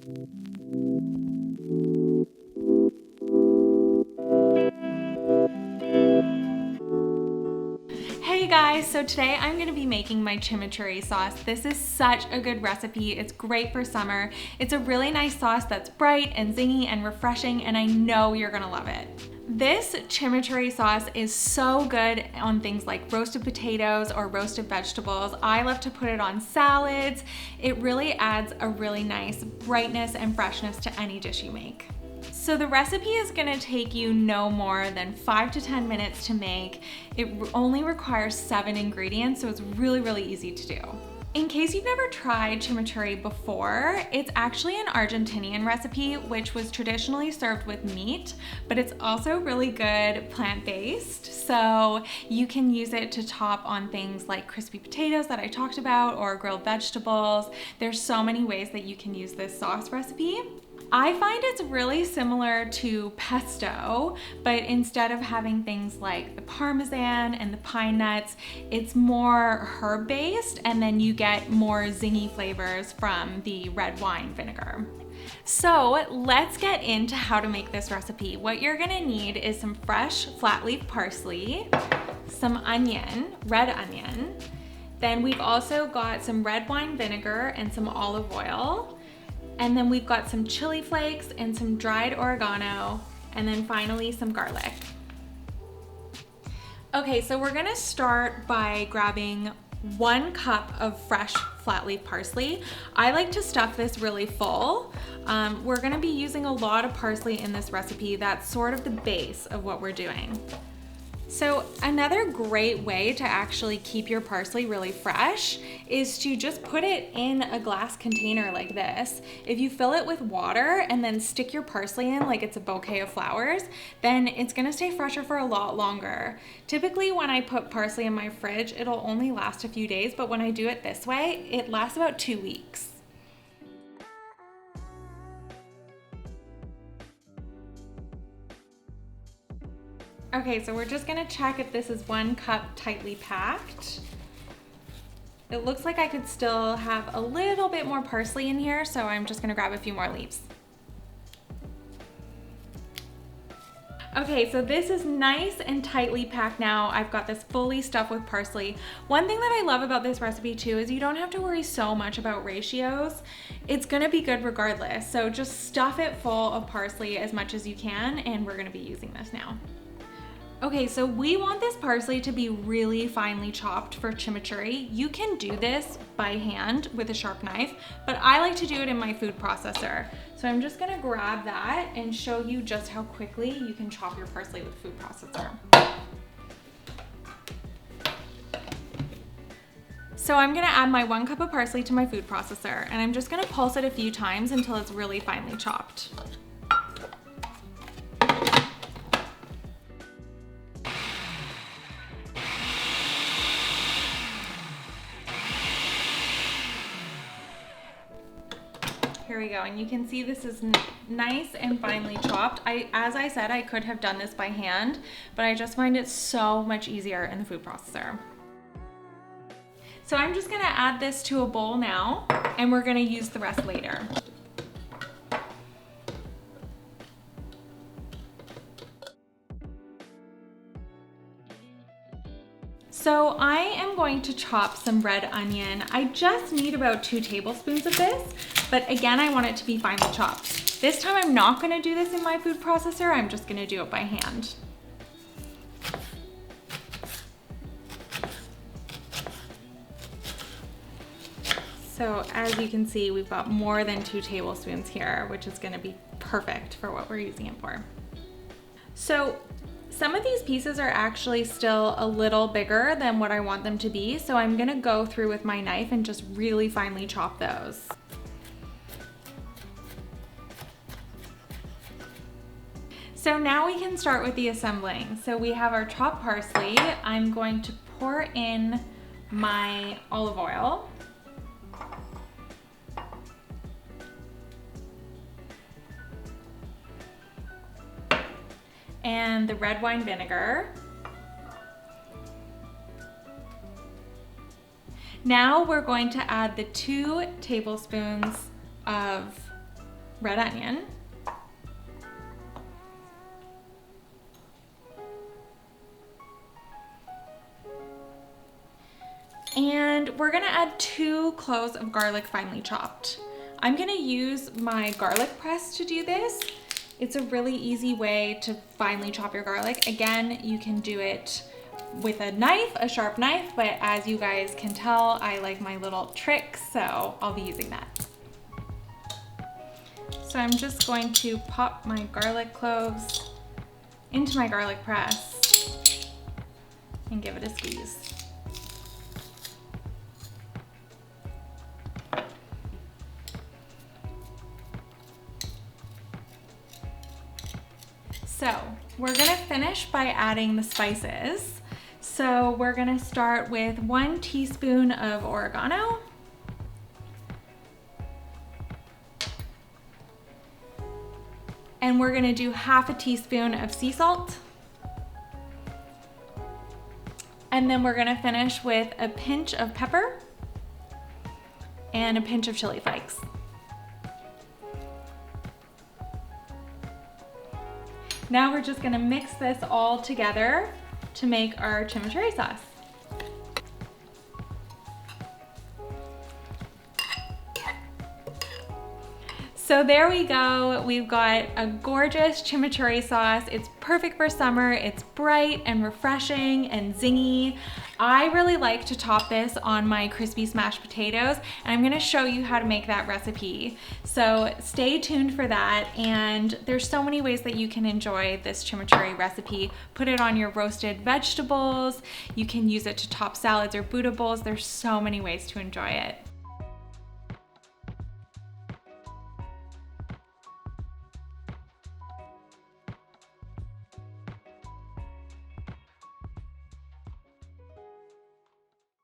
Hey guys, so today I'm gonna be making my chimichurri sauce. This is such a good recipe. It's great for summer. It's a really nice sauce that's bright and zingy and refreshing, and I know you're gonna love it. This chimichurri sauce is so good on things like roasted potatoes or roasted vegetables. I love to put it on salads. It really adds a really nice brightness and freshness to any dish you make. So the recipe is gonna take you no more than 5 to 10 minutes to make. It only requires 7 ingredients, so it's really, really easy to do. In case you've never tried chimichurri before, it's actually an Argentinian recipe, which was traditionally served with meat, but it's also really good plant-based. So you can use it to top on things like crispy potatoes that I talked about or grilled vegetables. There's so many ways that you can use this sauce recipe. I find it's really similar to pesto, but instead of having things like the Parmesan and the pine nuts, it's more herb-based, and then you get more zingy flavors from the red wine vinegar. So let's get into how to make this recipe. What you're gonna need is some fresh flat leaf parsley, some onion, red onion. Then we've also got some red wine vinegar and some olive oil. And then we've got some chili flakes and some dried oregano, and then finally some garlic. Okay, so we're gonna start by grabbing 1 cup of fresh flat leaf parsley. I like to stuff this really full. We're gonna be using a lot of parsley in this recipe. That's sort of the base of what we're doing. So another great way to actually keep your parsley really fresh is to just put it in a glass container like this. If you fill it with water and then stick your parsley in like it's a bouquet of flowers, then it's gonna stay fresher for a lot longer. Typically when I put parsley in my fridge, it'll only last a few days, but when I do it this way, it lasts about 2 weeks. Okay, so we're just gonna check if this is 1 cup tightly packed. It looks like I could still have a little bit more parsley in here, so I'm just gonna grab a few more leaves. Okay, so this is nice and tightly packed now. I've got this fully stuffed with parsley. One thing that I love about this recipe too is you don't have to worry so much about ratios. It's gonna be good regardless. So just stuff it full of parsley as much as you can, and we're gonna be using this now. Okay, so we want this parsley to be really finely chopped for chimichurri. You can do this by hand with a sharp knife, but I like to do it in my food processor. So I'm just gonna grab that and show you just how quickly you can chop your parsley with a food processor. So I'm gonna add my 1 cup of parsley to my food processor, and I'm just gonna pulse it a few times until it's really finely chopped. Here we go, and you can see this is nice and finely chopped. As I said, I could have done this by hand, but I just find it so much easier in the food processor. So I'm just gonna add this to a bowl now, and we're gonna use the rest later. So I am going to chop some red onion. I just need about 2 tablespoons of this, but again, I want it to be finely chopped. This time I'm not gonna do this in my food processor, I'm just gonna do it by hand. So as you can see, we've got more than 2 tablespoons here, which is gonna be perfect for what we're using it for. So some of these pieces are actually still a little bigger than what I want them to be, so I'm gonna go through with my knife and just really finely chop those. So now we can start with the assembling. So we have our chopped parsley. I'm going to pour in my olive oil. And the red wine vinegar. Now we're going to add the 2 tablespoons of red onion. And we're gonna add 2 cloves of garlic finely chopped. I'm gonna use my garlic press to do this. It's a really easy way to finely chop your garlic. Again, you can do it with a knife, a sharp knife, but as you guys can tell, I like my little tricks, so I'll be using that. So I'm just going to pop my garlic cloves into my garlic press and give it a squeeze. So we're gonna finish by adding the spices. So we're gonna start with 1 teaspoon of oregano. And we're gonna do half a teaspoon of sea salt. And then we're gonna finish with a pinch of pepper and a pinch of chili flakes. Now we're just gonna mix this all together to make our chimichurri sauce. So there we go. We've got a gorgeous chimichurri sauce. It's perfect for summer. It's bright and refreshing and zingy. I really like to top this on my crispy smashed potatoes, and I'm gonna show you how to make that recipe. So stay tuned for that. And there's so many ways that you can enjoy this chimichurri recipe. Put it on your roasted vegetables. You can use it to top salads or Buddha bowls. There's so many ways to enjoy it.